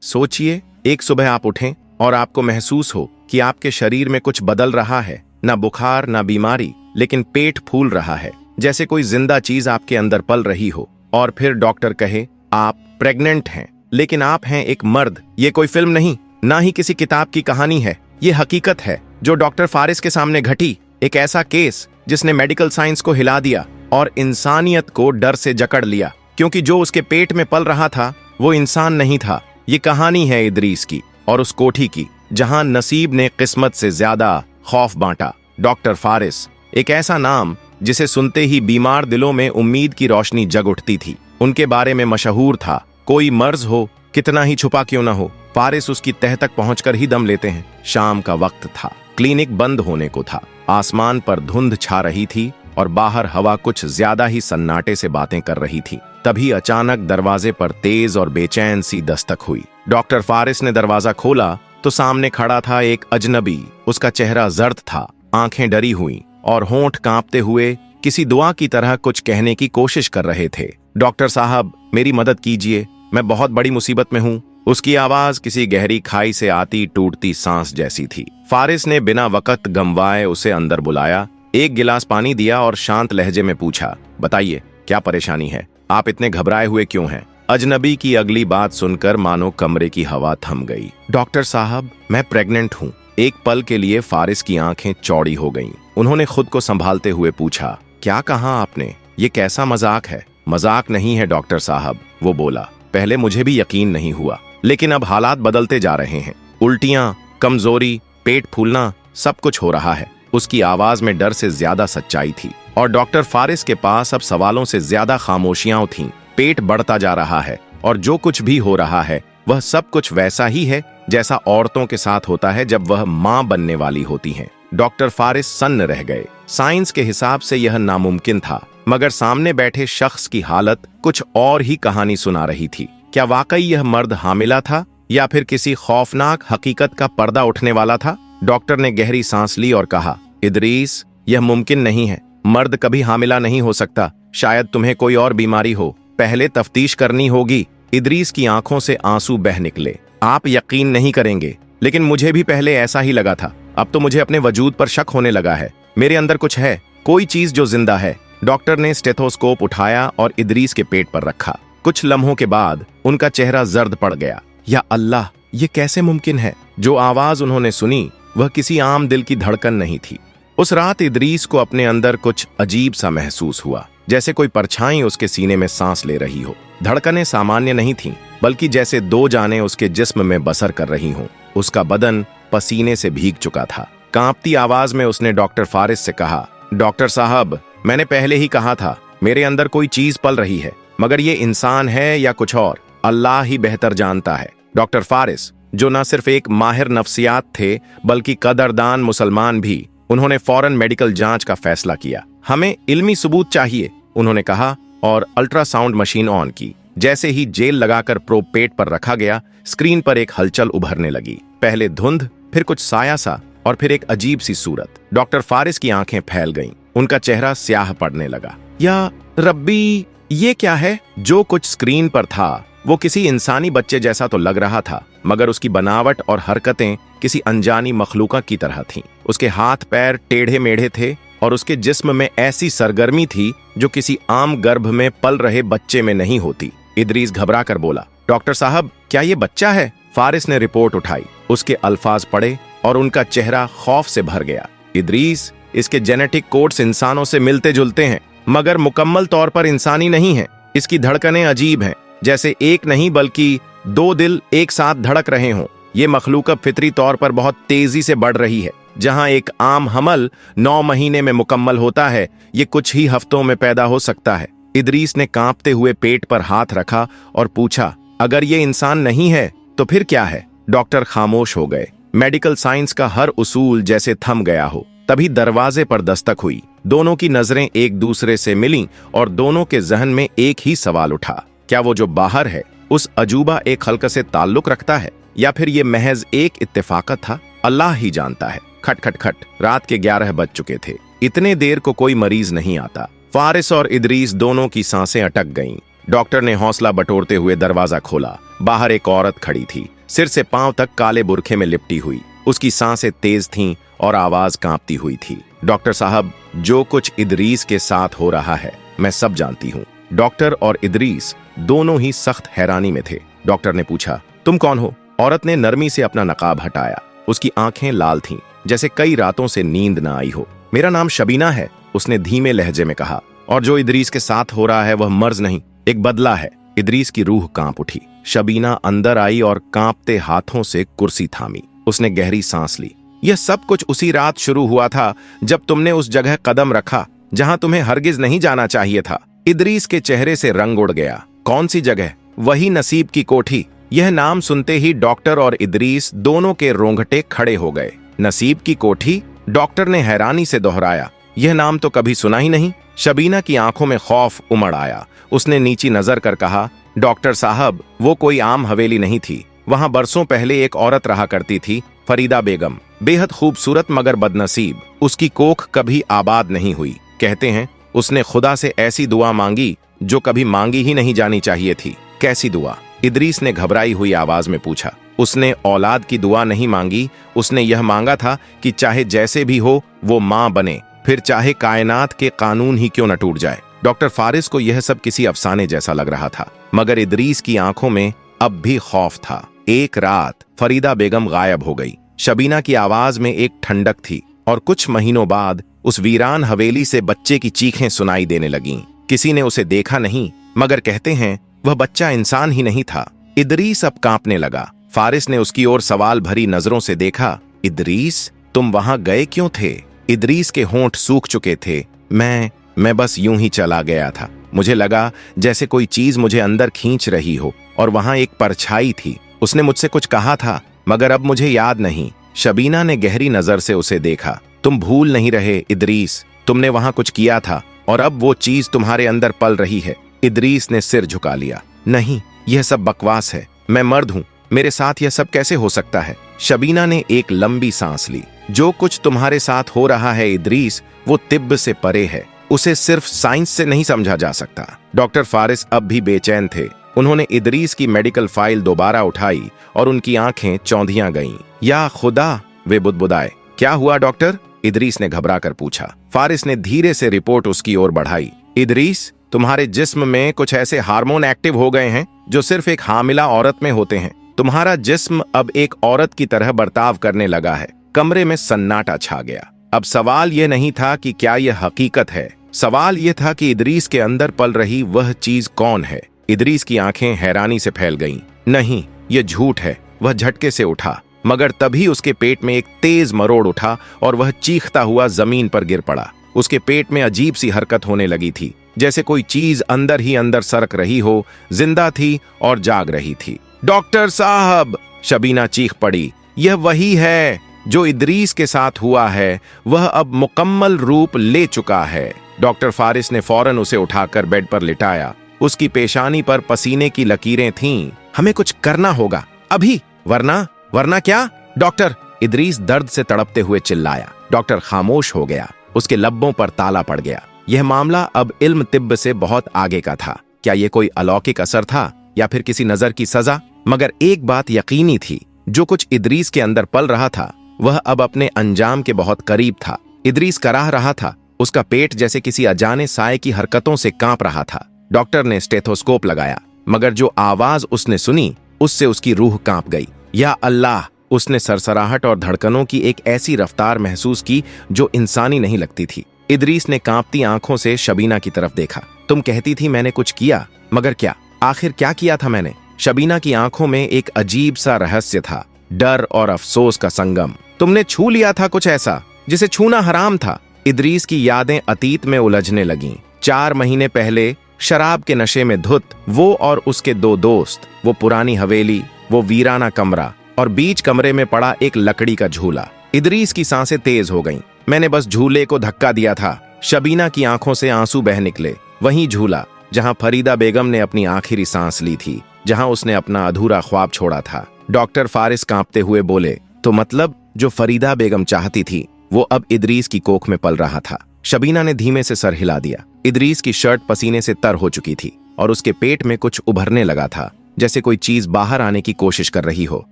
सोचिए, एक सुबह आप उठें और आपको महसूस हो कि आपके शरीर में कुछ बदल रहा है। ना बुखार ना बीमारी, लेकिन पेट फूल रहा है, जैसे कोई जिंदा चीज आपके अंदर पल रही हो। और फिर डॉक्टर कहे आप प्रेग्नेंट हैं, लेकिन आप हैं एक मर्द। ये कोई फिल्म नहीं, ना ही किसी किताब की कहानी है। ये हकीकत है जो डॉक्टर फारिस के सामने घटी। एक ऐसा केस जिसने मेडिकल साइंस को हिला दिया और इंसानियत को डर से जकड़ लिया, क्योंकि जो उसके पेट में पल रहा था वो इंसान नहीं था। ये कहानी है इदरीस की और उस कोठी की जहां नसीब ने किस्मत से ज्यादा खौफ बांटा। डॉक्टर फारिस, एक ऐसा नाम जिसे सुनते ही बीमार दिलों में उम्मीद की रोशनी जग उठती थी। उनके बारे में मशहूर था, कोई मर्ज हो, कितना ही छुपा क्यों न हो, फारिस उसकी तह तक पहुंचकर ही दम लेते हैं। शाम का वक्त था, क्लिनिक बंद होने को था। आसमान पर धुंध छा रही थी और बाहर हवा कुछ ज्यादा ही सन्नाटे से बातें कर रही थी। तभी अचानक दरवाजे पर तेज और बेचैन सी दस्तक हुई। डॉक्टर फारिस ने दरवाजा खोला तो सामने खड़ा था एक अजनबी। उसका चेहरा जर्द था, आंखें डरी हुई और होंठ कांपते हुए किसी दुआ की तरह कुछ कहने की कोशिश कर रहे थे। डॉक्टर साहब, मेरी मदद कीजिए, मैं बहुत बड़ी मुसीबत में हूँ। उसकी आवाज किसी गहरी खाई से आती टूटती सांस जैसी थी। फारिस ने बिना वक्त गंवाए उसे अंदर बुलाया, एक गिलास पानी दिया और शांत लहजे में पूछा, बताइए क्या परेशानी है? आप इतने घबराए हुए क्यों हैं? अजनबी की अगली बात सुनकर मानो कमरे की हवा थम गई। डॉक्टर साहब, मैं प्रेग्नेंट हूँ। एक पल के लिए फारिस की आंखें चौड़ी हो गईं। उन्होंने खुद को संभालते हुए पूछा, क्या कहा आपने? ये कैसा मजाक है? मजाक नहीं है डॉक्टर साहब, वो बोला। पहले मुझे भी यकीन नहीं हुआ, लेकिन अब हालात बदलते जा रहे हैं। उल्टियां, कमजोरी, पेट फूलना, सब कुछ हो रहा है। उसकी आवाज में डर से ज्यादा सच्चाई थी और डॉक्टर फारिस के पास अब सवालों से ज्यादा खामोशियां थीं। पेट बढ़ता जा रहा है और जो कुछ भी हो रहा है वह सब कुछ वैसा ही है जैसा औरतों के साथ होता है जब वह मां बनने वाली होती हैं। डॉक्टर फारिस सन्न रह गए। साइंस के हिसाब से यह नामुमकिन था, मगर सामने बैठे शख्स की हालत कुछ और ही कहानी सुना रही थी। क्या वाकई यह मर्द हामिला था या फिर किसी खौफनाक हकीकत का पर्दा उठने वाला था? डॉक्टर ने गहरी सांस ली और कहा, इदरीस, यह मुमकिन नहीं है। मर्द कभी हामिला नहीं हो सकता। शायद तुम्हें कोई और बीमारी हो, पहले तफ्तीश करनी होगी। इदरीस की आंखों से आंसू बह निकले। आप यकीन नहीं करेंगे, लेकिन मुझे भी पहले ऐसा ही लगा था। अब तो मुझे अपने वजूद पर शक होने लगा है। मेरे अंदर कुछ है, कोई चीज जो जिंदा है। डॉक्टर ने स्टेथोस्कोप उठाया और इदरीस के पेट पर रखा। कुछ लम्हों के बाद उनका चेहरा जर्द पड़ गया। या अल्लाह, ये कैसे मुमकिन है? जो आवाज उन्होंने सुनी वह किसी आम दिल की धड़कन नहीं थी। उस रात इदरीस को अपने अंदर कुछ अजीब सा महसूस हुआ, जैसे कोई परछाई उसके सीने में सांस ले रही हो। धड़कनें सामान्य नहीं थीं, बल्कि जैसे दो जानें उसके जिस्म में बसर कर रही हों। उसका बदन पसीने से भीग चुका था। कांपती आवाज में उसने डॉक्टर फारिस से कहा, डॉक्टर साहब, मैंने पहले ही कहा था, मेरे अंदर कोई चीज पल रही है, मगर ये इंसान है या कुछ और, अल्लाह ही बेहतर जानता है। डॉक्टर फारिस, जो न सिर्फ एक माहिर नफ्सियात थे बल्कि कदरदान मुसलमान भी, उन्होंने फौरन मेडिकल जांच का फैसला किया। हमें इल्मी सबूत चाहिए, उन्होंने कहा और अल्ट्रासाउंड मशीन ऑन की। जैसे ही जेल लगाकर प्रोब पेट पर रखा गया, स्क्रीन पर एक हलचल उभरने लगी। पहले धुंध, फिर कुछ साया सा और फिर एक अजीब सी सूरत। डॉक्टर फारिस की आंखें फैल गईं, उनका चेहरा स्याह पड़ने लगा। या रब्बी, ये क्या है? जो कुछ स्क्रीन पर था वो किसी इंसानी बच्चे जैसा तो लग रहा था, मगर उसकी बनावट और हरकतें किसी अनजानी मखलूका की तरह थीं। उसके हाथ पैर टेढ़े मेढ़े थे और उसके जिस्म में ऐसी सरगर्मी थी जो किसी आम गर्भ में पल रहे बच्चे में नहीं होती। इदरीस घबरा कर बोला, डॉक्टर साहब, क्या ये बच्चा है? फारिस ने रिपोर्ट उठाई, उसके अल्फाज पढ़े और उनका चेहरा खौफ से भर गया। इदरीस, इसके जेनेटिक कोड्स इंसानों से मिलते जुलते हैं, मगर मुकम्मल तौर पर इंसानी नहीं है। इसकी धड़कनें अजीब हैं, जैसे एक नहीं बल्कि दो दिल एक साथ धड़क रहे हों। ये मखलूक अब फितरी तौर पर बहुत तेजी से बढ़ रही है। जहां एक आम हमल 9 महीने में मुकम्मल होता है, ये कुछ ही हफ्तों में पैदा हो सकता है। इदरीस ने कांपते हुए पेट पर हाथ रखा और पूछा, अगर ये इंसान नहीं है तो फिर क्या है? डॉक्टर खामोश हो गए। मेडिकल साइंस का हर उसूल जैसे थम गया हो। तभी दरवाजे पर दस्तक हुई। दोनों की नजरें एक दूसरे से मिलीं और दोनों के जहन में एक ही सवाल उठा, क्या वो जो बाहर है उस अजूबा एक खल्क से ताल्लुक रखता है या फिर ये महज एक इत्तेफाकत था? अल्लाह ही जानता है। खट खट खट। रात के 11 बज चुके थे। इतने देर को कोई मरीज नहीं आता। फारिस और इदरीस दोनों की सांसें अटक गईं। डॉक्टर ने हौसला बटोरते हुए दरवाजा खोला। बाहर एक औरत खड़ी थी, सिर से पांव तक काले बुरखे में लिपटी हुई। उसकी सांसें तेज थीं और आवाज कांपती हुई थी। डॉक्टर साहब, जो कुछ इदरीस के साथ हो रहा है मैं सब जानती हूँ। डॉक्टर और इदरीस दोनों ही सख्त हैरानी में थे। डॉक्टर ने पूछा, तुम कौन हो? औरत ने नरमी से अपना नकाब हटाया। उसकी आंखें लाल थीं, जैसे कई रातों से नींद न आई हो। मेरा नाम शबीना है, उसने धीमे लहजे में कहा। और जो इदरीस के साथ हो रहा है वह मर्ज नहीं, एक बदला है। इदरीस की रूह कांप उठी। शबीना अंदर आई और कांपते हाथों से कुर्सी थामी। उसने गहरी सांस ली। यह सब कुछ उसी रात शुरू हुआ था जब तुमने उस जगह कदम रखा जहां तुम्हें हरगिज नहीं जाना चाहिए था। इदरीस के चेहरे से रंग उड़ गया। कौन सी जगह? वही नसीब की कोठी। यह नाम सुनते ही डॉक्टर और इदरीस दोनों के रोंगटे खड़े हो गए। नसीब की कोठी? डॉक्टर ने हैरानी से दोहराया। यह नाम तो कभी सुना ही नहीं। शबीना की आंखों में खौफ उमड़ आया। उसने नीची नजर कर कहा, डॉक्टर साहब, वो कोई आम हवेली नहीं थी। वहां बरसों पहले एक औरत रहा करती थी, फरीदा बेगम। बेहद खूबसूरत मगर बदनसीब। उसकी कोख कभी आबाद नहीं हुई। कहते हैं उसने खुदा से ऐसी दुआ मांगी जो कभी मांगी ही नहीं जानी चाहिए थी। कैसी दुआ? इदरीस ने घबराई हुई आवाज में पूछा। उसने औलाद की दुआ नहीं मांगी, उसने यह मांगा था कि चाहे जैसे भी हो वो मां बने, फिर चाहे कायनात के कानून ही क्यों न टूट जाए। डॉक्टर फारिस को यह सब किसी अफसाने जैसा लग रहा था, मगर इदरीस की आंखों में अब भी खौफ था। एक रात फरीदा बेगम गायब हो गई। शबीना की आवाज में एक ठंडक थी और कुछ महीनों बाद उस वीरान हवेली से बच्चे की चीखें सुनाई देने लगीं। किसी ने उसे देखा नहीं, मगर कहते हैं वह बच्चा इंसान ही नहीं था। इदरीस अब कांपने लगा। फारिस ने उसकी ओर सवाल भरी नजरों से देखा। इदरीस, तुम वहां गए क्यों थे? इदरीस के होंठ सूख चुके थे। मैं बस यूं ही चला गया था। मुझे लगा जैसे कोई चीज मुझे अंदर खींच रही हो, और वहां एक परछाई थी। उसने मुझसे कुछ कहा था, मगर अब मुझे याद नहीं। शबीना ने गहरी नजर से उसे देखा। तुम भूल नहीं रहे इदरीस, तुमने वहां कुछ किया था और अब वो चीज तुम्हारे अंदर पल रही है। इदरीस ने सिर झुका लिया। नहीं, यह सब बकवास है। मैं मर्द हूं, मेरे साथ यह सब कैसे हो सकता है? शबीना ने एक लंबी सांस ली। जो कुछ तुम्हारे साथ हो रहा है इदरीस, वो तिब्ब से परे है। उसे सिर्फ साइंस से नहीं समझा जा सकता। डॉक्टर फारिस अब भी बेचैन थे। उन्होंने इदरीस की मेडिकल फाइल दोबारा उठाई और उनकी आंखें चौंधियां गईं। या खुदा, वे बुदबुदाए। क्या हुआ डॉक्टर? इदरीस ने घबरा कर पूछा। फारिस ने धीरे से रिपोर्ट उसकी ओर बढ़ाई। इदरीस, तुम्हारे जिस्म में कुछ ऐसे हार्मोन एक्टिव हो गए हैं जो सिर्फ एक हामिला औरत में होते हैं। तुम्हारा जिस्म अब एक औरत की तरह बर्ताव करने लगा है। कमरे में सन्नाटा छा गया। अब सवाल यह नहीं था कि क्या यह हकीकत है, सवाल यह था कि इदरीस के अंदर पल रही वह चीज कौन है। इदरीस की आंखें हैरानी से फैल गईं। नहीं, यह झूठ है। वह झटके से उठा, मगर तभी उसके पेट में एक तेज मरोड़ उठा और वह चीखता हुआ जमीन पर गिर पड़ा। उसके पेट में अजीब सी हरकत होने लगी थी, जैसे कोई चीज अंदर ही अंदर सरक रही हो, जिंदा थी और जाग रही थी। डॉक्टर साहब, शबीना चीख पड़ी, यह वही है जो इदरीस के साथ हुआ है। वह अब मुकम्मल रूप ले चुका है। डॉक्टर फारिस ने फौरन उसे उठाकर बेड पर लिटाया। उसकी पेशानी पर पसीने की लकीरें थीं। हमें कुछ करना होगा अभी, वरना क्या? डॉक्टर, इदरीस दर्द से तड़पते हुए चिल्लाया। डॉक्टर खामोश हो गया। उसके लब्बों पर ताला पड़ गया। यह मामला अब इल्म तिब्ब से बहुत आगे का था। क्या यह कोई अलौकिक असर था या फिर किसी नजर की सजा? मगर एक बात यकीनी थी, जो कुछ इदरीस के अंदर पल रहा था वह अब अपने अंजाम के बहुत करीब था। इदरीस कराह रहा था। उसका पेट जैसे किसी अजाने साए की हरकतों से कांप रहा था। डॉक्टर ने स्टेथोस्कोप लगाया, मगर जो आवाज उसने सुनी उससे उसकी रूह कांप गई। या अल्लाह! उसने सरसराहट और धड़कनों की एक ऐसी रफ्तार महसूस की जो इंसानी नहीं लगती थी। इदरीस ने कांपती आंखों से शबीना की तरफ देखा। तुम कहती थी मैंने कुछ किया, मगर क्या? आखिर क्या किया था मैंने? शबीना की आंखों में एक अजीब सा रहस्य था, डर और अफसोस का संगम। तुमने छू लिया था कुछ ऐसा जिसे छूना हराम था। इदरीस की यादें अतीत में उलझने लगीं। 4 महीने पहले शराब के नशे में धुत वो और उसके 2 दोस्त, वो पुरानी हवेली, वो वीराना कमरा और बीच कमरे में पड़ा एक लकड़ी का झूला। इदरीस की सांसें तेज हो गईं। मैंने बस झूले को धक्का दिया था। शबीना की आंखों से आंसू बह निकले। वही झूला जहां फरीदा बेगम ने अपनी आखिरी सांस ली थी, जहां उसने अपना अधूरा ख्वाब छोड़ा था। डॉक्टर फारिस कांपते हुए बोले, तो मतलब जो फरीदा बेगम चाहती थी वो अब इदरीस की कोख में पल रहा था। शबीना ने धीमे से सर हिला दिया। इदरीस की शर्ट पसीने से तर हो चुकी थी और उसके पेट में कुछ उभरने लगा था, जैसे कोई चीज बाहर आने की कोशिश कर रही हो।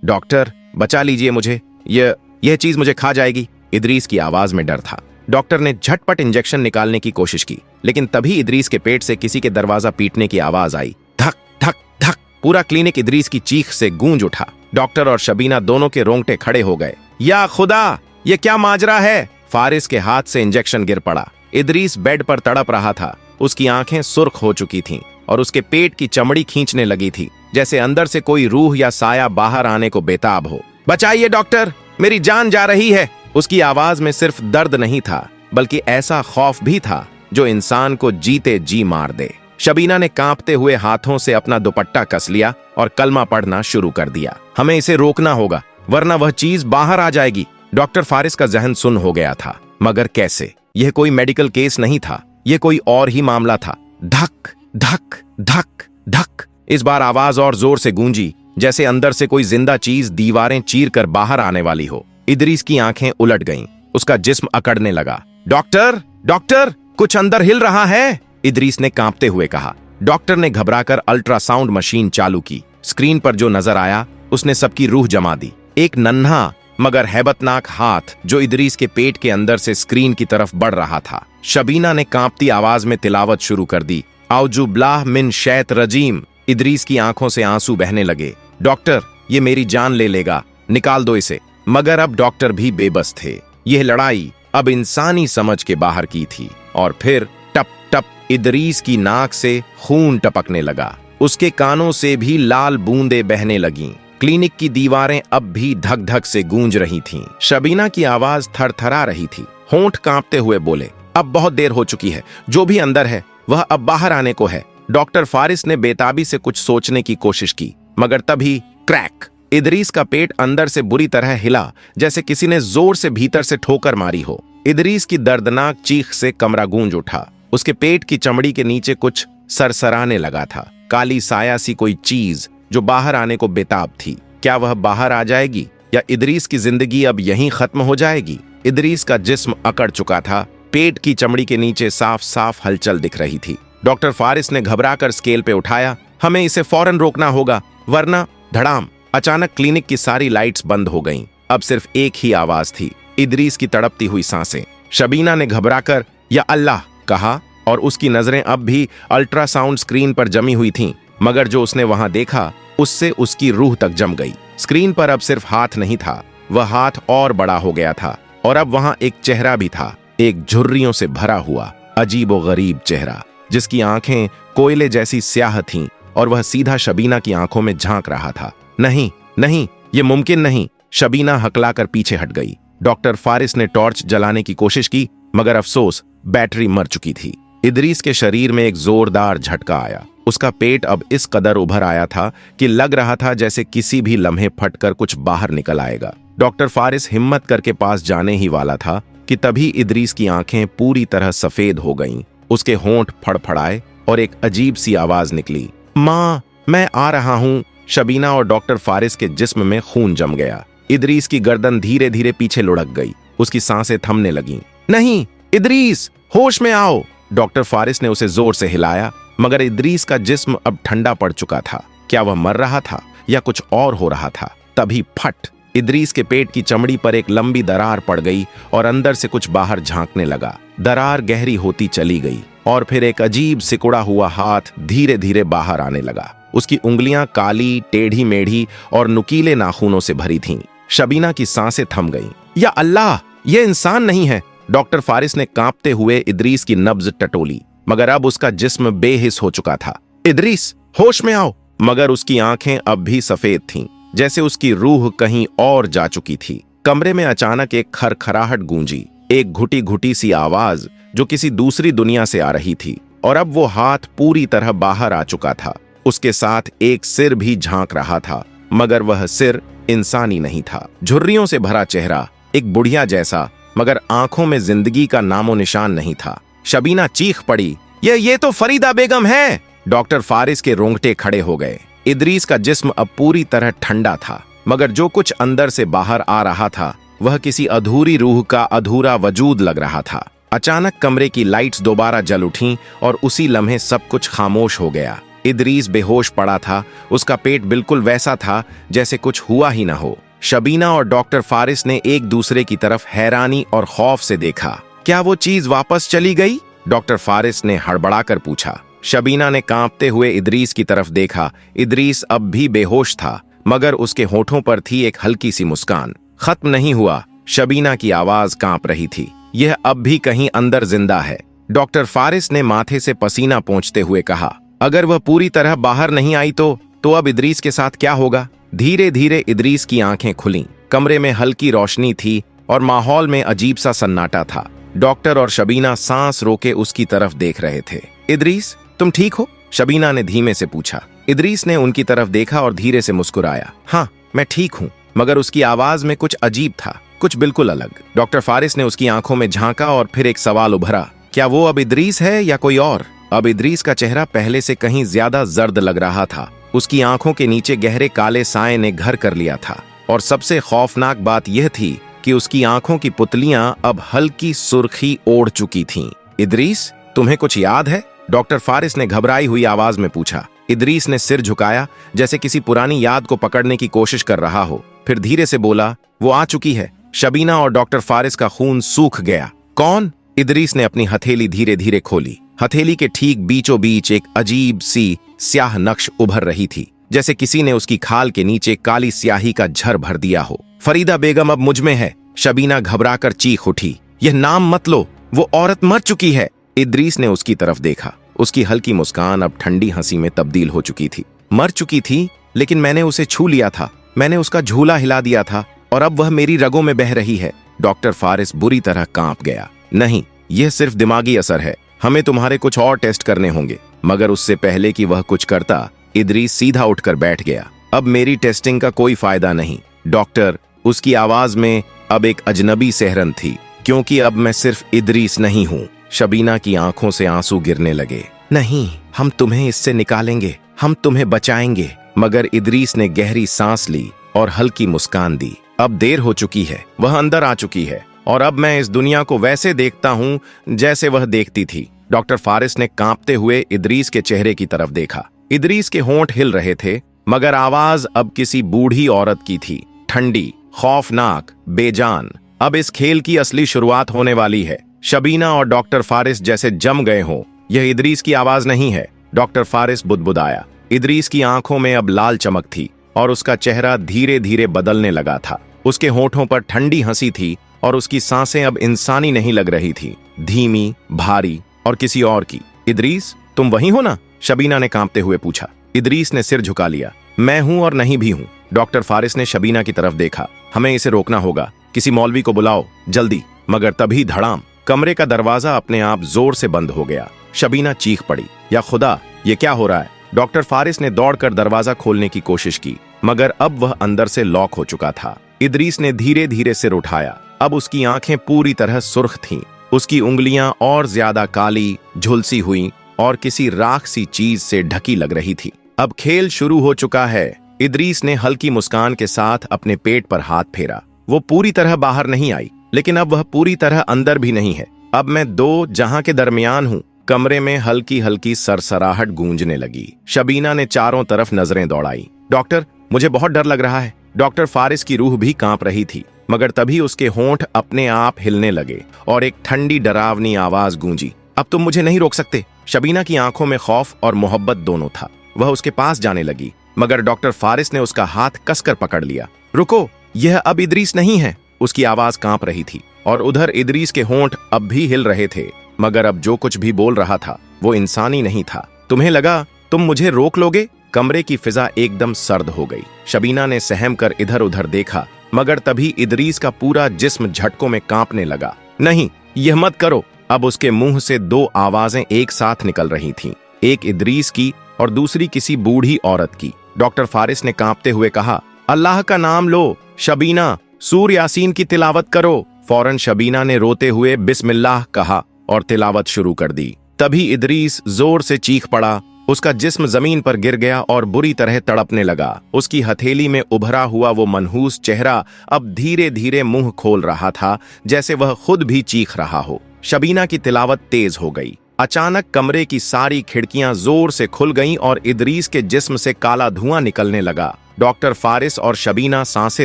डॉक्टर बचा लीजिए मुझे, यह चीज मुझे खा जाएगी। इदरीस की आवाज में डर था। डॉक्टर ने झटपट इंजेक्शन निकालने की कोशिश की, लेकिन तभी इदरीस के पेट से किसी के दरवाजा पीटने की आवाज आई। धक धक धक। पूरा क्लिनिक इदरीस की चीख से गूंज उठा। डॉक्टर और शबीना दोनों के रोंगटे खड़े हो गए। या खुदा, ये क्या माजरा है? फारिस के हाथ से इंजेक्शन गिर पड़ा। इदरीस बेड पर तड़प रहा था। उसकी आंखें सुर्ख हो चुकी थीं और उसके पेट की चमड़ी खींचने लगी थी, जैसे अंदर से कोई रूह या साया बाहर आने को बेताब हो। बचाइए डॉक्टर, मेरी जान जा रही है। उसकी आवाज में सिर्फ दर्द नहीं था, बल्कि ऐसा खौफ भी था जो इंसान को जीते जी मार दे। शबीना ने कांपते हुए हाथों से अपना दुपट्टा कस लिया और कलमा पढ़ना शुरू कर दिया। हमें इसे रोकना होगा, वरना वह चीज बाहर आ जाएगी। डॉक्टर फारिस का जहन सुन्न हो गया था, मगर कैसे? यह कोई मेडिकल केस नहीं था, यह कोई और ही मामला था। धक धक धक धक। इस बार आवाज और जोर से गूंजी, जैसे अंदर से कोई जिंदा चीज दीवारें चीर कर बाहर आने वाली हो। इदरीस की आंखें उलट गईं, उसका जिस्म अकड़ने लगा। डॉक्टर डॉक्टर, कुछ अंदर हिल रहा है, इदरीस ने कांपते हुए कहा। डॉक्टर ने घबराकर अल्ट्रासाउंड मशीन चालू की। स्क्रीन पर जो नजर आया उसने सबकी रूह जमा दी। एक नन्हा मगर हैबतनाक हाथ जो इदरीस के पेट के अंदर से स्क्रीन की तरफ बढ़ रहा था। शबीना ने कांपती आवाज में तिलावत शुरू कर दी। औजु बिल्लाह मिन शैत रजीम। इदरीस की आंखों से आंसू बहने लगे। डॉक्टर, ये मेरी जान ले लेगा, निकाल दो इसे। मगर अब डॉक्टर भी बेबस थे। यह लड़ाई अब इंसानी समझ के बाहर की थी। और फिर टप टप इदरीस की नाक से खून टपकने लगा। उसके कानों से भी लाल बूंदें बहने लगीं। क्लिनिक की दीवारें अब भी धक धक से गूंज रही थीं। शबीना की आवाज थरथरा रही थी। होंठ कांपते हुए बोले, अब बहुत देर हो चुकी है, जो भी अंदर है वह अब बाहर आने को है। डॉक्टर फारिस ने बेताबी से कुछ सोचने की कोशिश की, मगर तभी क्रैक। इदरीस का पेट अंदर से बुरी तरह हिला, जैसे किसी ने जोर से भीतर से ठोकर मारी हो। इदरीस की दर्दनाक चीख से कमरा गूंज उठा। उसके पेट की चमड़ी के नीचे कुछ सरसराने लगा था, काली साया सी कोई चीज जो बाहर आने को बेताब थी। क्या वह बाहर आ जाएगी या इदरीस की जिंदगी अब यहीं खत्म हो जाएगी? इदरीस का जिस्म अकड़ चुका था। पेट की चमड़ी के नीचे साफ साफ हलचल दिख रही थी। डॉक्टर फारिस ने घबराकर स्केल पे उठाया। हमें इसे फौरन रोकना होगा, वरना। धड़ाम। अचानक क्लिनिक की सारी लाइट्स बंद हो गईं। अब सिर्फ एक ही आवाज थी, इदरीस की तड़पती हुई सांसें। शबीना ने घबराकर या अल्लाह कहा और उसकी नजरें अब भी अल्ट्रासाउंड स्क्रीन पर जमी हुई थीं, मगर जो उसने वहां देखा उससे उसकी रूह तक जम गई। स्क्रीन पर अब सिर्फ हाथ नहीं था, वह हाथ और बड़ा हो गया था और अब वहां एक चेहरा भी था, एक झुर्रियों से भरा हुआ अजीब और गरीब चेहरा, जिसकी आंखें कोयले जैसी स्याह थीं और वह सीधा शबीना की आंखों में झांक रहा था। नहीं नहीं, ये मुमकिन नहीं। शबीना हकलाकर पीछे हट गई। डॉक्टर फारिस ने टॉर्च जलाने की कोशिश की, मगर अफसोस बैटरी मर चुकी थी। इदरीस के शरीर में एक जोरदार झटका आया। उसका पेट अब इस कदर उभर आया था कि लग रहा था जैसे किसी भी लम्हे फटकर कुछ बाहर निकल आएगा। डॉक्टर फारिस हिम्मत करके पास जाने ही वाला था कि तभी इदरीस की आंखें पूरी तरह सफेद हो गईं। उसके होंठ फड़फड़ाए और एक अजीब सी आवाज निकली, मां, मैं आ रहा हूं। शबीना और डॉक्टर फारिस के जिस्म में खून जम गया। इदरीस की गर्दन धीरे धीरे पीछे लुढ़क गई। उसकी सांसें थमने लगीं। नहीं इदरीस, होश में आओ। डॉक्टर फारिस ने उसे जोर से हिलाया, मगर इदरीस का जिस्म अब ठंडा पड़ चुका था। क्या वह मर रहा था या कुछ और हो रहा था? तभी फट, इदरीस के पेट की चमड़ी पर एक लंबी दरार पड़ गई और अंदर से कुछ बाहर झांकने लगा। दरार गहरी होती चली गई और फिर एक अजीब सिकुड़ा हुआ हाथ धीरे धीरे बाहर आने लगा। उसकी उंगलियां काली, टेढ़ी मेढ़ी और नुकीले नाखूनों से भरी थीं। शबीना की सांसें थम गईं। या अल्लाह, यह इंसान नहीं है। डॉक्टर फारिस ने कांपते हुए इदरीस की नब्ज टटोली, मगर अब उसका जिस्म बेहिस हो चुका था। इदरीस, होश में आओ। मगर उसकी आंखें अब भी सफेद थीं, जैसे उसकी रूह कहीं और जा चुकी थी। कमरे में अचानक एक खरखराहट गूंजी, एक घुटी घुटी सी आवाज जो किसी दूसरी दुनिया से आ रही थी। और अब वो हाथ पूरी तरह बाहर आ चुका था। उसके साथ एक सिर भी झांक रहा था, मगर वह सिर इंसानी नहीं था। झुर्रियों से भरा चेहरा, एक बुढ़िया जैसा, मगर आंखों में जिंदगी का नामो निशान नहीं था। शबीना चीख पड़ी, ये तो फरीदा बेगम है। डॉक्टर फारिस के रोंगटे खड़े हो गए। इदरीस का जिस्म अब पूरी तरह ठंडा था, मगर जो कुछ अंदर से बाहर आ रहा था वह किसी अधूरी रूह का अधूरा वजूद लग रहा था। अचानक कमरे की लाइट्स दोबारा जल उठीं और उसी लम्हे सब कुछ खामोश हो गया। इदरीस बेहोश पड़ा था। उसका पेट बिल्कुल वैसा था जैसे कुछ हुआ ही ना हो। शबीना और डॉक्टर फारिस ने एक दूसरे की तरफ हैरानी और खौफ से देखा। क्या वो चीज वापस चली गई? डॉक्टर फारिस ने हड़बड़ाकर पूछा। शबीना ने कांपते हुए इदरीस की तरफ देखा। इदरीस अब भी बेहोश था, मगर उसके होठों पर थी एक हल्की सी मुस्कान। खत्म नहीं हुआ, शबीना की आवाज कांप रही थी। यह अब भी कहीं अंदर जिंदा है। डॉक्टर फारिस ने माथे से पसीना पोंछते हुए कहा। अगर वह पूरी तरह बाहर नहीं आई तो अब इदरीस के साथ क्या होगा? धीरे धीरे इदरीस की आंखें खुलीं। कमरे में हल्की रोशनी थी और माहौल में अजीब सा सन्नाटा था। डॉक्टर और शबीना सांस रोके उसकी तरफ देख रहे थे। इदरीस, तुम ठीक हो? शबीना ने धीमे से पूछा। इदरीस ने उनकी तरफ देखा और धीरे से मुस्कुराया। हाँ, मैं ठीक हूँ, मगर उसकी आवाज में कुछ अजीब था, कुछ बिल्कुल अलग। डॉक्टर फारिस ने उसकी आंखों में झांका और फिर एक सवाल उभरा। क्या वो अब इदरीस है या कोई और? अब इदरीस का चेहरा पहले से कहीं ज्यादा जर्द लग रहा था। उसकी आंखों के नीचे गहरे काले साए ने घर कर लिया था, और सबसे खौफनाक बात यह थी कि उसकी आंखों की पुतलियां अब हल्की सुर्खी ओढ़ चुकी थीं। इदरीस, तुम्हें कुछ याद है? डॉक्टर फारिस ने घबराई हुई आवाज में पूछा। इदरीस ने सिर झुकाया, जैसे किसी पुरानी याद को पकड़ने की कोशिश कर रहा हो। फिर धीरे से बोला, वो आ चुकी है। शबीना और डॉक्टर फारिस का खून सूख गया। कौन? इदरीस ने अपनी हथेली धीरे धीरे खोली। हथेली के ठीक बीचों बीच एक अजीब सी स्याह नक्श उभर रही थी, जैसे किसी ने उसकी खाल के नीचे काली स्याही का झर भर दिया हो। फरीदा बेगम अब मुझ में है। शबीना घबराकर चीख उठी। यह नाम मत लो, वो औरत मर चुकी है। इदरीस ने उसकी तरफ देखा। उसकी हल्की मुस्कान अब ठंडी हंसी में तब्दील हो चुकी थी। मर चुकी थी, लेकिन मैंने उसे छू लिया था, मैंने उसका झूला हिला दिया था, और अब वह मेरी रगों में बह रही है। डॉक्टर फारिस बुरी तरह कांप गया। नहीं, यह सिर्फ दिमागी असर है, हमें तुम्हारे कुछ और टेस्ट करने होंगे। मगर उससे पहले कि वह कुछ करता, इदरीस सीधा उठकर बैठ गया। अब मेरी टेस्टिंग का कोई फायदा नहीं डॉक्टर। उसकी आवाज में अब एक अजनबी सहरन थी, क्योंकि अब मैं सिर्फ इदरीस नहीं हूँ। शबीना की आंखों से आंसू गिरने लगे। नहीं, हम तुम्हें इससे निकालेंगे, हम तुम्हें बचाएंगे। मगर इदरीस ने गहरी सांस ली और हल्की मुस्कान दी। अब देर हो चुकी है, वह अंदर आ चुकी है, और अब मैं इस दुनिया को वैसे देखता हूँ जैसे वह देखती थी। डॉक्टर फारिस ने कांपते हुए इदरीस के चेहरे की तरफ देखा। इदरीस के होंठ हिल रहे थे, मगर आवाज अब किसी बूढ़ी औरत की थी, ठंडी, खौफनाक, बेजान। अब इस खेल की असली शुरुआत होने वाली है। शबीना और डॉक्टर फारिस जैसे जम गए हों। यह इदरीस की आवाज नहीं है। डॉक्टर फारिस बुदबुदाया। इदरीस की आंखों में अब लाल चमक थी और उसका चेहरा धीरे धीरे बदलने लगा था। उसके होठों पर ठंडी हंसी थी और उसकी सांसें अब इंसानी नहीं लग रही थी, धीमी, भारी और किसी और की। इदरीस, तुम वही हो ना? शबीना ने कांपते हुए पूछा। इदरीस ने सिर झुका लिया। मैं हूं और नहीं भी हूं। डॉक्टर फारिस ने शबीना की तरफ देखा। हमें इसे रोकना होगा, किसी मौलवी को बुलाओ, जल्दी। मगर तभी धड़ाम, कमरे का दरवाजा अपने आप जोर से बंद हो गया। शबीना चीख पड़ी, या खुदा, ये क्या हो रहा है? डॉक्टर फारिस ने दौड़कर दरवाजा खोलने की कोशिश की, मगर अब वह अंदर से लॉक हो चुका था। इदरीस ने धीरे धीरे सिर उठाया। अब उसकी आंखें पूरी तरह सुर्ख थीं। उसकी उंगलियां और ज्यादा काली, झुलसी हुई और किसी राख सी चीज से ढकी लग रही थी। अब खेल शुरू हो चुका है। इदरीस ने हल्की मुस्कान के साथ अपने पेट पर हाथ फेरा। वो पूरी तरह बाहर नहीं आई, लेकिन अब वह पूरी तरह अंदर भी नहीं है। अब मैं दो जहां के दरमियान हूं। कमरे में हल्की हल्की सरसराहट गूंजने लगी। शबीना ने चारों तरफ नजरें दौड़ाई। डॉक्टर, मुझे बहुत डर लग रहा है। डॉक्टर फारिस की रूह भी कांप रही थी, मगर तभी उसके होंठ अपने आप हिलने लगे और एक ठंडी डरावनी आवाज गूंजी। अब तुम मुझे नहीं रोक सकते। शबीना की आंखों में खौफ और मोहब्बत दोनों था। वह उसके पास जाने लगी, मगर डॉक्टर फारिस ने उसका हाथ कसकर पकड़ लिया। रुको, यह अब इदरीस नहीं है। उसकी आवाज कांप रही थी और उधर इदरीस के होंठ अब भी हिल रहे थे, मगर अब जो कुछ भी बोल रहा था वो इंसानी नहीं था। तुम्हें लगा तुम मुझे रोक लोगे? कमरे की फिजा एकदम सर्द हो गई। शबीना ने सहम कर इधर उधर देखा, मगर तभी इदरीस का पूरा जिस्म झटकों में कांपने लगा। नहीं, यह मत करो। अब उसके मुंह से दो आवाजें एक साथ निकल रही थीं, एक इदरीस की और दूसरी किसी बूढ़ी औरत की। डॉक्टर फारिस ने कांपते हुए कहा, अल्लाह का नाम लो। शबीना, सूर यासीन की तिलावत करो। फौरन शबीना ने रोते हुए बिस्मिल्लाह कहा और तिलावत शुरू कर दी। तभी इदरीस जोर से चीख पड़ा। उसका जिस्म जमीन पर गिर गया और बुरी तरह तड़पने लगा। उसकी हथेली में उभरा हुआ वो मनहूस चेहरा अब धीरे धीरे मुंह खोल रहा था, जैसे वह खुद भी चीख रहा हो। शबीना की तिलावत तेज हो गई। अचानक कमरे की सारी खिड़कियां जोर से खुल गईं और इदरीस के जिस्म से काला धुआं निकलने लगा। डॉक्टर फारिस और शबीना सांसें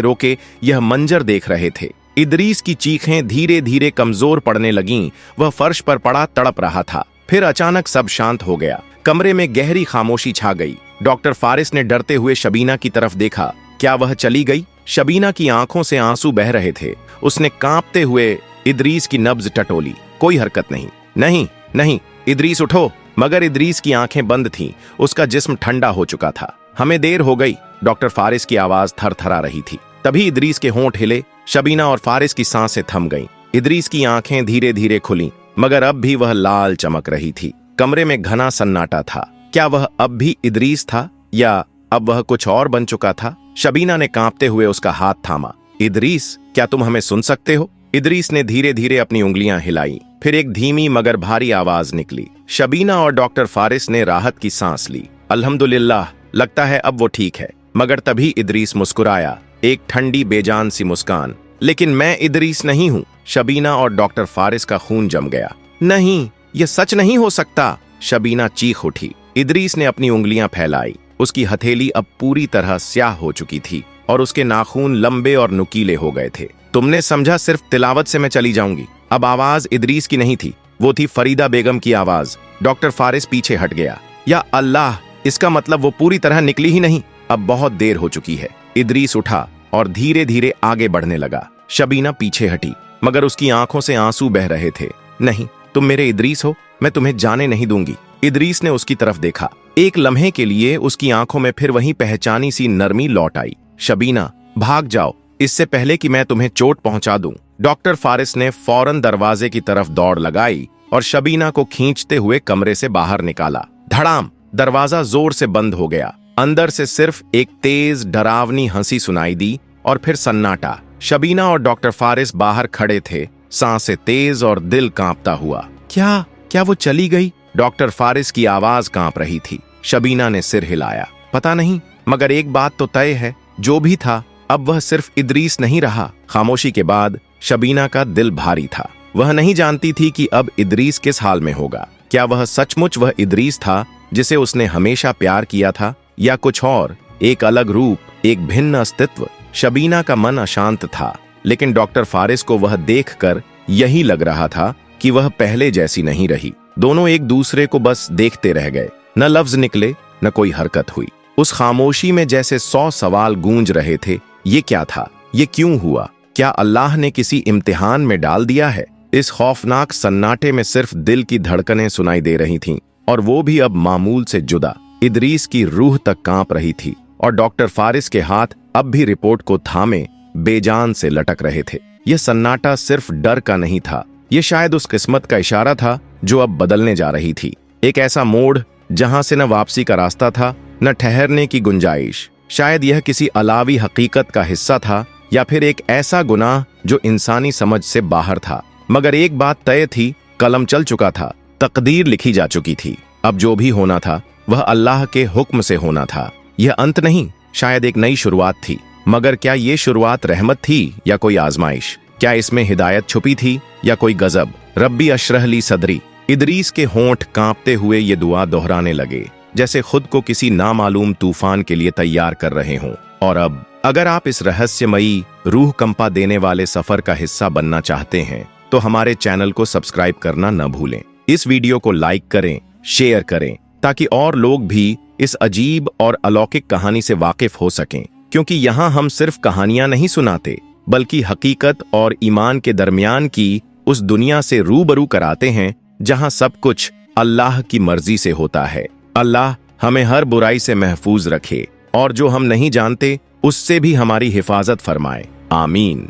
रोके यह मंजर देख रहे थे। इदरीस की चीखें धीरे धीरे कमजोर पड़ने लगीं। वह फर्श पर पड़ा तड़प रहा था। फिर अचानक सब शांत हो गया। कमरे में गहरी खामोशी छा गई। डॉक्टर फारिस ने डरते हुए शबीना की तरफ देखा। क्या वह चली गई? शबीना की आंखों से आंसू बह रहे थे। उसने कांपते हुए इदरीस की नब्ज टटोली। कोई हरकत नहीं। नहीं नहीं, इदरीस उठो। मगर इदरीस की आंखें बंद थीं। उसका जिस्म ठंडा हो चुका था। हमें देर हो गई। डॉक्टर फारिस की आवाज थरथरा रही थी। तभी इदरीस के होंठ हिले। शबीना और फारिस की सांसें थम गईं। इदरीस की आंखें धीरे धीरे खुलीं, मगर अब भी वह लाल चमक रही थी। कमरे में घना सन्नाटा था। क्या वह अब भी इदरीस था या अब वह कुछ और बन चुका था? शबीना ने कांपते हुए उसका हाथ थामा। इदरीस, क्या तुम हमें सुन सकते हो? इदरीस ने धीरे धीरे अपनी उंगलियां हिलाई। फिर एक धीमी मगर भारी आवाज निकली। शबीना और डॉक्टर फारिस ने राहत की सांस ली। अल्हम्दुलिल्लाह, लगता है अब वो ठीक है। मगर तभी इदरीस मुस्कुराया, एक ठंडी बेजान सी मुस्कान। लेकिन मैं इदरीस नहीं हूं। शबीना और डॉक्टर फारिस का खून जम गया। नहीं, यह सच नहीं हो सकता। शबीना चीख उठी। इदरीस ने अपनी उंगलियां फैलाई। उसकी हथेली अब पूरी तरह स्याह हो चुकी थी और उसके नाखून लंबे और नुकीले हो गए थे। तुमने समझा सिर्फ तिलावत से मैं चली जाऊंगी। अब आवाज इदरीस की नहीं थी, वो थी फरीदा बेगम की आवाज। डॉक्टर फारिस पीछे हट गया। या अल्लाह, इसका मतलब वो पूरी तरह निकली ही नहीं। अब बहुत देर हो चुकी है। इदरीस उठा और धीरे धीरे आगे बढ़ने लगा। शबीना पीछे हटी, मगर उसकी आंखों से आंसू बह रहे थे। नहीं, तुम मेरे इदरीस हो, मैं तुम्हें जाने नहीं दूंगी। इदरीस ने उसकी तरफ देखा। एक लम्हे के लिए उसकी आंखों में फिर वही पहचानी सी नरमी लौट आई। शबीना, भाग जाओ, इससे पहले कि मैं तुम्हें चोट पहुंचा दूं। डॉक्टर फारिस ने फौरन दरवाजे की तरफ दौड़ लगाई और शबीना को खींचते हुए कमरे से बाहर निकाला। धड़ाम! दरवाजा जोर से बंद हो गया। अंदर से सिर्फ एक तेज डरावनी हंसी सुनाई दी और फिर सन्नाटा। शबीना और डॉक्टर फारिस बाहर खड़े थे, सांसें तेज और दिल कांपता हुआ। क्या वो चली गई? डॉक्टर फारिस की आवाज कांप रही थी। शबीना ने सिर हिलाया। पता नहीं, मगर एक बात तो तय है, जो भी था अब वह सिर्फ इदरीस नहीं रहा। खामोशी के बाद शबीना का दिल भारी था। वह नहीं जानती थी कि अब इदरीस किस हाल में होगा। क्या वह सचमुच वह इदरीस था जिसे उसने हमेशा प्यार किया था, या कुछ और, एक अलग रूप, एक भिन्न अस्तित्व? शबीना का मन अशांत था, लेकिन डॉक्टर फारिस को वह देखकर यही लग रहा था कि वह पहले जैसी नहीं रही। दोनों एक दूसरे को बस देखते रह गए। न लफ्ज निकले, न कोई हरकत हुई। उस खामोशी में जैसे 100 सवाल गूंज रहे थे। ये क्या था? ये क्यों हुआ? क्या अल्लाह ने किसी इम्तिहान में डाल दिया है? इस खौफनाक सन्नाटे में सिर्फ दिल की धड़कनें सुनाई दे रही थीं, और वो भी अब मामूल से जुदा। इदरीस की रूह तक कांप रही थी और डॉक्टर फारिस के हाथ अब भी रिपोर्ट को थामे बेजान से लटक रहे थे। यह सन्नाटा सिर्फ डर का नहीं था, यह शायद उस किस्मत का इशारा था जो अब बदलने जा रही थी। एक ऐसा मोड़ जहां से न वापसी का रास्ता था, न ठहरने की गुंजाइश। शायद यह किसी अलावी हकीकत का हिस्सा था, या फिर एक ऐसा गुनाह जो इंसानी समझ से बाहर था। मगर एक बात तय थी, कलम चल चुका था, तकदीर लिखी जा चुकी थी। अब जो भी होना था वह अल्लाह के हुक्म से होना था। यह अंत नहीं, शायद एक नई शुरुआत थी। मगर क्या ये शुरुआत रहमत थी या कोई आजमाइश? क्या इसमें हिदायत छुपी थी या कोई गजब? रब्बी अशरह ली सदरी। इदरीस के होंठ कांपते हुए ये दुआ दोहराने लगे, जैसे खुद को किसी नामालूम तूफान के लिए तैयार कर रहे हों। और अब अगर आप इस रहस्यमयी, रूह कंपा देने वाले सफर का हिस्सा बनना चाहते हैं तो हमारे चैनल को सब्सक्राइब करना न भूलें। इस वीडियो को लाइक करें, शेयर करें, ताकि और लोग भी इस अजीब और अलौकिक कहानी से वाकिफ हो सकें। क्योंकि यहाँ हम सिर्फ कहानियां नहीं सुनाते, बल्कि हकीकत और ईमान के दरमियान की उस दुनिया से रूबरू कराते हैं जहां सब कुछ अल्लाह की मर्जी से होता है। अल्लाह हमें हर बुराई से महफूज रखे और जो हम नहीं जानते उससे भी हमारी हिफाजत फरमाए। आमीन।